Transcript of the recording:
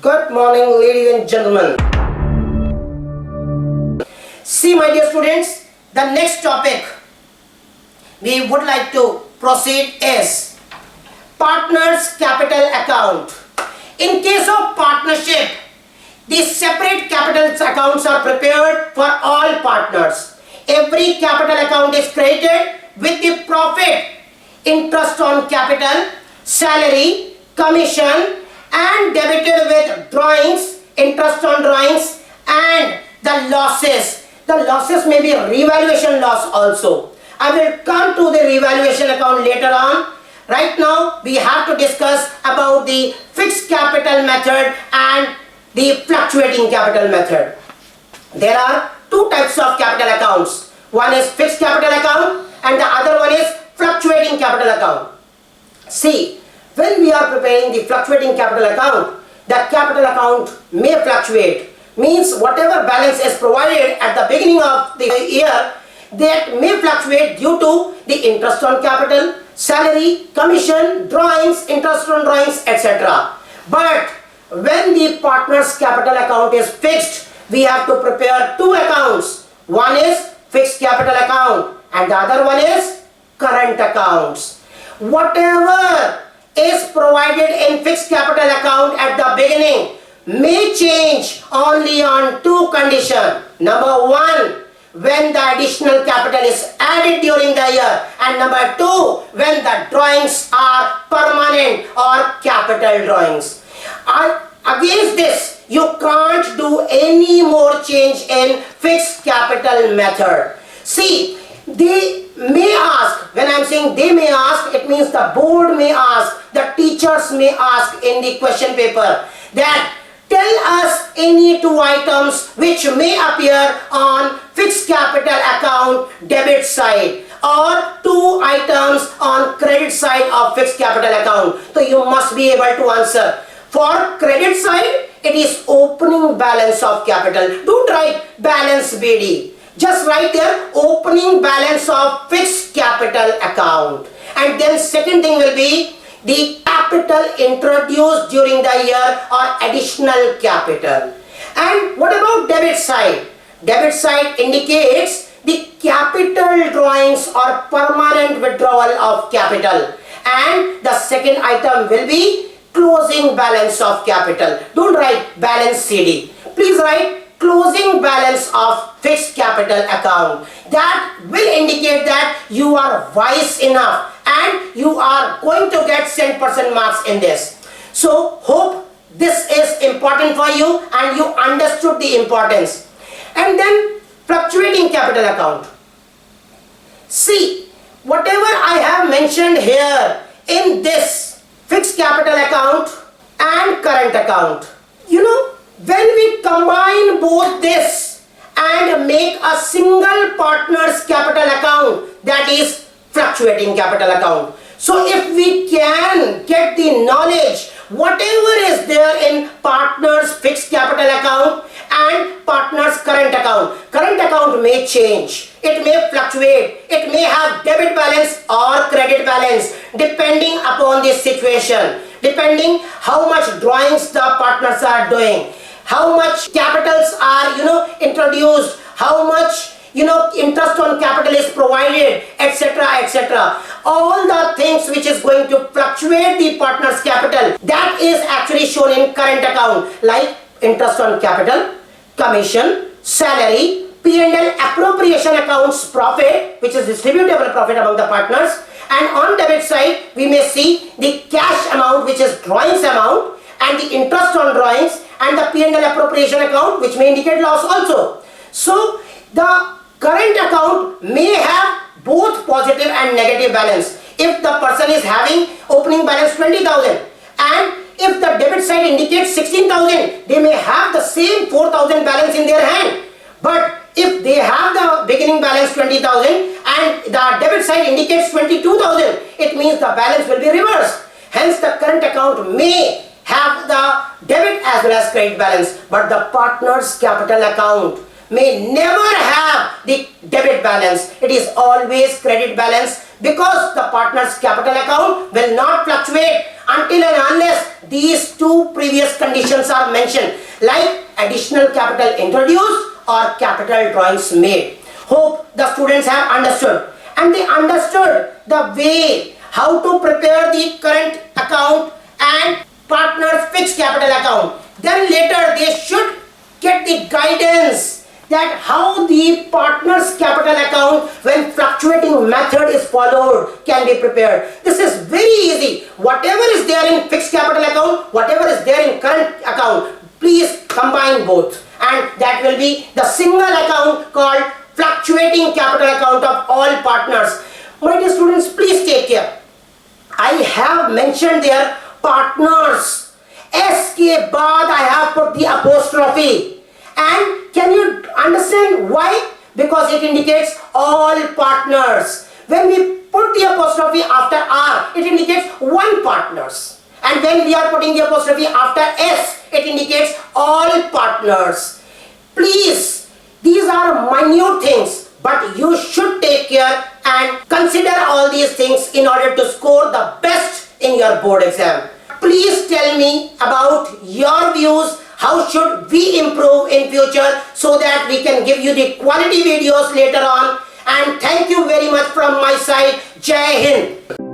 Good morning, ladies and gentlemen. See, my dear students, the next topic we would like to proceed is partners capital account. In case of partnership, these separate capital accounts are prepared for all partners. Every capital account is created with the profit, interest on capital, salary, commission, and debited with drawings, interest on drawings, and the losses. The losses may be a revaluation loss also. I will come to the revaluation account later on. Right now, we have to discuss about the fixed capital method and the fluctuating capital method. There are two types of capital accounts. One is fixed capital account and the other one is fluctuating capital account. See, when we are preparing the fluctuating capital account, the capital account may fluctuate. Means whatever balance is provided at the beginning of the year, that may fluctuate due to the interest on capital, salary, commission, drawings, interest on drawings, etc. But when the partner's capital account is fixed, we have to prepare two accounts. One is fixed capital account and the other one is current accounts. Whatever is provided in fixed capital account at the beginning may change only on two conditions. Number one, when the additional capital is added during the year, and number two, when the drawings are permanent or capital drawings. Against this, you can't do any more change in fixed capital method. See, they may ask, when I am saying they may ask, it means the board may ask, the teachers may ask in the question paper that tell us any two items which may appear on fixed capital account debit side or two items on credit side of fixed capital account. So you must be able to answer. For credit side, it is opening balance of capital. Don't write balance BD. Just write there opening balance of fixed capital account. And then second thing will be the capital introduced during the year or additional capital. And what about debit side? Debit side indicates the capital drawings or permanent withdrawal of capital. And the second item will be closing balance of capital. Don't write balance CD. Please write closing balance of fixed capital account. That will indicate that you are wise enough and you are going to get 100% marks in this. So hope this is important for you and you understood the importance. And then fluctuating capital account. See, whatever I have mentioned here in this fixed capital account and current account, you know, when we combine both this and make a single partner's capital account, that is fluctuating capital account. So if we can get the knowledge, whatever is there in partner's fixed capital account and partner's current account may change. It may fluctuate. It may have debit balance or credit balance depending upon the situation, depending how much drawings the partners are doing, how much capitals are introduced, how much interest on capital is provided, etc., etc. All the things which is going to fluctuate the partner's capital, that is actually shown in current account, like interest on capital, commission, salary, P&L appropriation accounts profit, which is distributable profit among the partners, and on debit side we may see the cash amount, which is drawings amount, and the interest on drawings, and the P&L appropriation account, which may indicate loss also. So the current account may have both positive and negative balance. If the person is having opening balance 20,000 and if the debit side indicates 16,000, they may have the same 4,000 balance in their hand. But if they have the beginning balance 20,000 and the debit side indicates 22,000, it means the balance will be reversed. Hence the current account may have the debit as well as credit balance, but the partner's capital account may never have the debit balance. It is always credit balance because the partner's capital account will not fluctuate until and unless these two previous conditions are mentioned, like additional capital introduced or capital drawings made. Hope the students have understood, and they understood the way how to prepare the current account and partner's fixed capital account. Then later they should get the guidance that how the partner's capital account, when fluctuating method is followed, can be prepared. This is very easy. Whatever is there in fixed capital account, whatever is there in current account, please combine both, and that will be the single account called fluctuating capital account of all partners. My dear students, please take care. I have mentioned there partners. S के बाद I have put the apostrophe. And can you understand why? Because it indicates all partners. When we put the apostrophe after R, it indicates one partners. And when we are putting the apostrophe after S, it indicates all partners. Please, these are minute things, but you should take care and consider all these things in order to score the best in your board exam. Please tell me about your views. How should we improve in future so that we can give you the quality videos later on. And thank you very much from my side. Jai Hind.